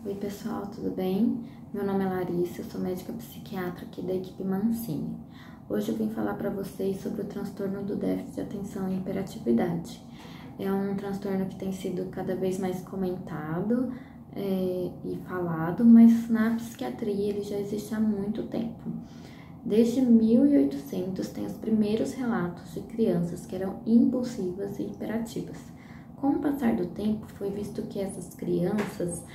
Oi pessoal, tudo bem? Meu nome é Larissa, eu sou médica psiquiatra aqui da equipe Mancini. Hoje eu vim falar para vocês sobre o transtorno do déficit de atenção e hiperatividade. É um transtorno que tem sido cada vez mais comentado e falado, mas na psiquiatria ele já existe há muito tempo. Desde 1800 tem os primeiros relatos de crianças que eram impulsivas e hiperativas. Com o passar do tempo, foi visto que essas crianças,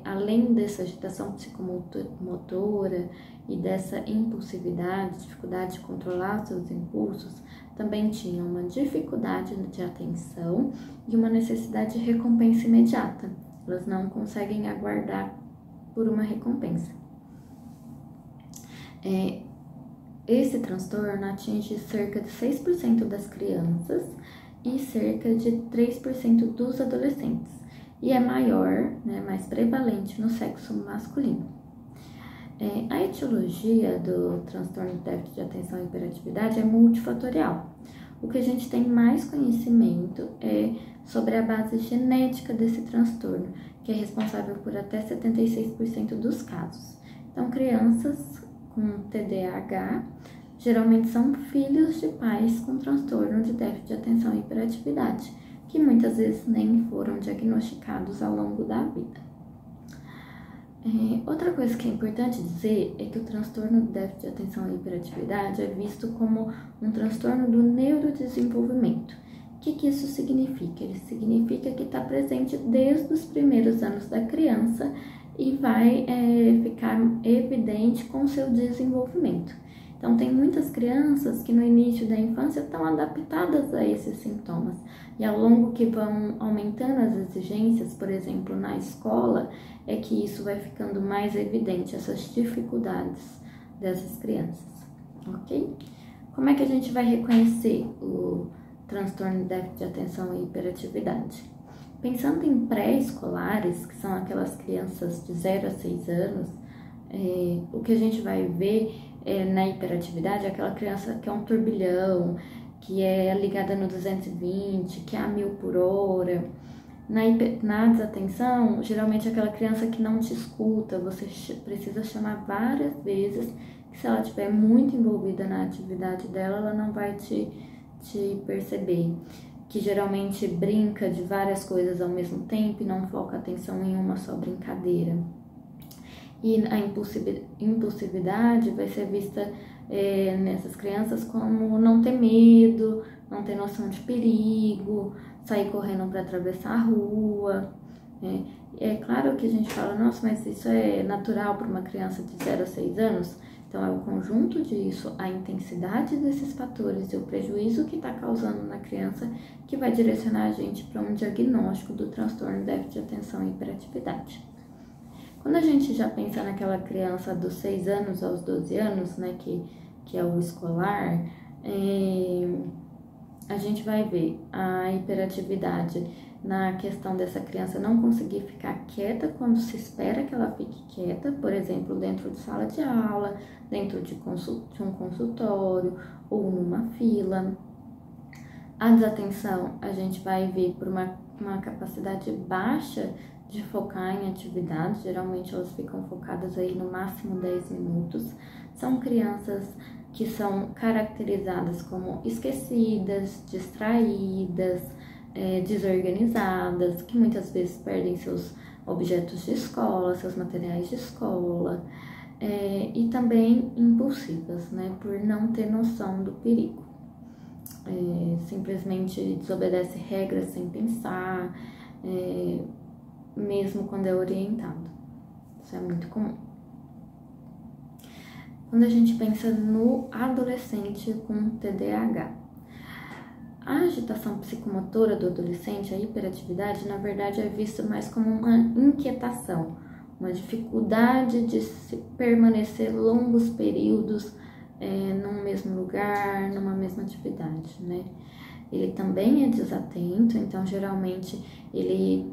além dessa agitação psicomotora e dessa impulsividade, dificuldade de controlar seus impulsos, também tinham uma dificuldade de atenção e uma necessidade de recompensa imediata. Elas não conseguem aguardar por uma recompensa. Esse transtorno atinge cerca de 6% das crianças e cerca de 3% dos adolescentes, e é maior, mais prevalente no sexo masculino. A etiologia do transtorno de déficit de atenção e hiperatividade é multifatorial. O que a gente tem mais conhecimento é sobre a base genética desse transtorno, que é responsável por até 76% dos casos. Então, crianças com TDAH geralmente são filhos de pais com transtorno de déficit de atenção e hiperatividade, que muitas vezes nem foram diagnosticados ao longo da vida. Outra coisa que é importante dizer é que o transtorno de déficit de atenção e hiperatividade é visto como um transtorno do neurodesenvolvimento. O que isso significa? Ele significa que está presente desde os primeiros anos da criança e vai ficar evidente com o seu desenvolvimento. Então, tem muitas crianças que no início da infância estão adaptadas a esses sintomas e ao longo que vão aumentando as exigências, por exemplo, na escola, é que isso vai ficando mais evidente, essas dificuldades dessas crianças, ok? Como é que a gente vai reconhecer o transtorno de déficit de atenção e hiperatividade? Pensando em pré-escolares, que são aquelas crianças de 0 a 6 anos, o que a gente vai ver na hiperatividade é aquela criança que é um turbilhão, que é ligada no 220, que é a 1000 por hora. Na desatenção, geralmente é aquela criança que não te escuta, você precisa chamar várias vezes, que se ela estiver muito envolvida na atividade dela, ela não vai te perceber. Que geralmente brinca de várias coisas ao mesmo tempo e não foca a atenção em uma só brincadeira. E a impulsividade vai ser vista nessas crianças como não ter medo, não ter noção de perigo, sair correndo para atravessar a rua. É claro que a gente fala, nossa, mas isso é natural para uma criança de 0 a 6 anos? Então, é o conjunto disso, a intensidade desses fatores e o prejuízo que está causando na criança que vai direcionar a gente para um diagnóstico do transtorno de déficit de atenção e hiperatividade. Quando a gente já pensa naquela criança dos 6 anos aos 12 anos, que é o escolar, a gente vai ver a hiperatividade na questão dessa criança não conseguir ficar quieta quando se espera que ela fique quieta, por exemplo, dentro de sala de aula, dentro de um consultório ou numa fila. A desatenção a gente vai ver por uma capacidade baixa de focar em atividades, geralmente elas ficam focadas aí no máximo 10 minutos. São crianças que são caracterizadas como esquecidas, distraídas, desorganizadas, que muitas vezes perdem seus objetos de escola, seus materiais de escola, e também impulsivas, por não ter noção do perigo. Simplesmente desobedece regras sem pensar, mesmo quando é orientado. Isso é muito comum. Quando a gente pensa no adolescente com TDAH, a agitação psicomotora do adolescente, a hiperatividade, na verdade é vista mais como uma inquietação, uma dificuldade de permanecer longos períodos num mesmo lugar, numa mesma atividade, Ele também é desatento, então geralmente ele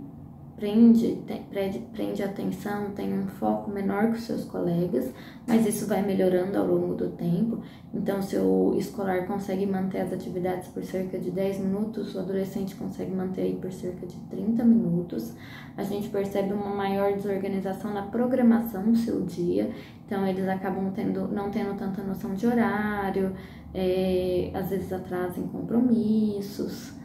prende atenção, tem um foco menor que os seus colegas, mas isso vai melhorando ao longo do tempo. Então, se o escolar consegue manter as atividades por cerca de 10 minutos, o adolescente consegue manter aí por cerca de 30 minutos. A gente percebe uma maior desorganização na programação do seu dia, então eles acabam não tendo tanta noção de horário, às vezes atrasam compromissos.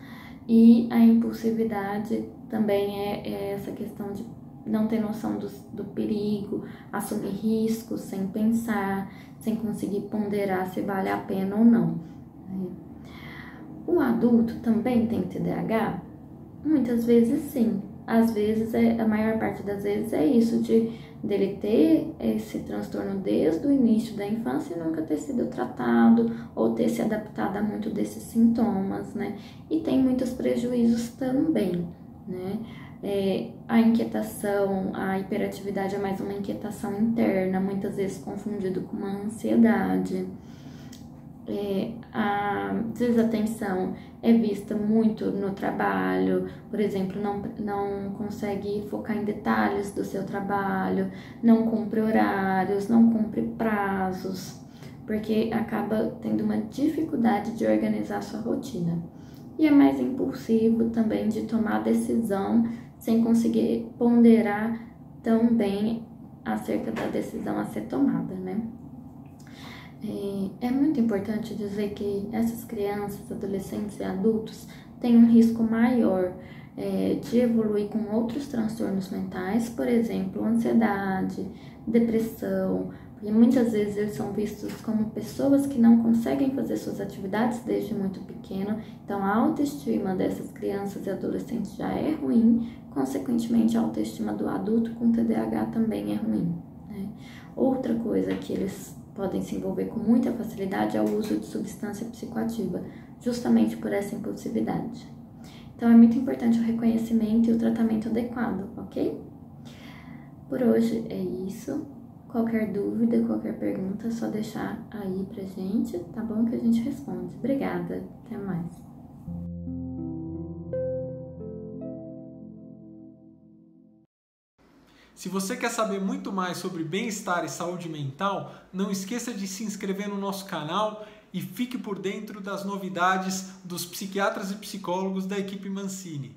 E a impulsividade também é essa questão de não ter noção do perigo, assumir riscos sem pensar, sem conseguir ponderar se vale a pena ou não. O adulto também tem TDAH? Muitas vezes sim. Às vezes, a maior parte das vezes é isso, dele ter esse transtorno desde o início da infância e nunca ter sido tratado ou ter se adaptado a muito desses sintomas, né? E tem muitos prejuízos também, né? A inquietação, a hiperatividade é mais uma inquietação interna, muitas vezes confundido com uma ansiedade. A desatenção é vista muito no trabalho, por exemplo, não consegue focar em detalhes do seu trabalho, não cumpre horários, não cumpre prazos, porque acaba tendo uma dificuldade de organizar sua rotina. E é mais impulsivo também de tomar decisão sem conseguir ponderar tão bem acerca da decisão a ser tomada, né? É muito importante dizer que essas crianças, adolescentes e adultos têm um risco maior de evoluir com outros transtornos mentais, por exemplo, ansiedade, depressão, porque muitas vezes eles são vistos como pessoas que não conseguem fazer suas atividades desde muito pequeno, então a autoestima dessas crianças e adolescentes já é ruim, consequentemente a autoestima do adulto com TDAH também é ruim, né? Outra coisa que eles podem se envolver com muita facilidade é o uso de substância psicoativa, justamente por essa impulsividade. Então, é muito importante o reconhecimento e o tratamento adequado, ok? Por hoje é isso. Qualquer dúvida, qualquer pergunta, é só deixar aí pra gente, tá bom? Que a gente responde. Obrigada, até mais. Se você quer saber muito mais sobre bem-estar e saúde mental, não esqueça de se inscrever no nosso canal e fique por dentro das novidades dos psiquiatras e psicólogos da equipe Mancini.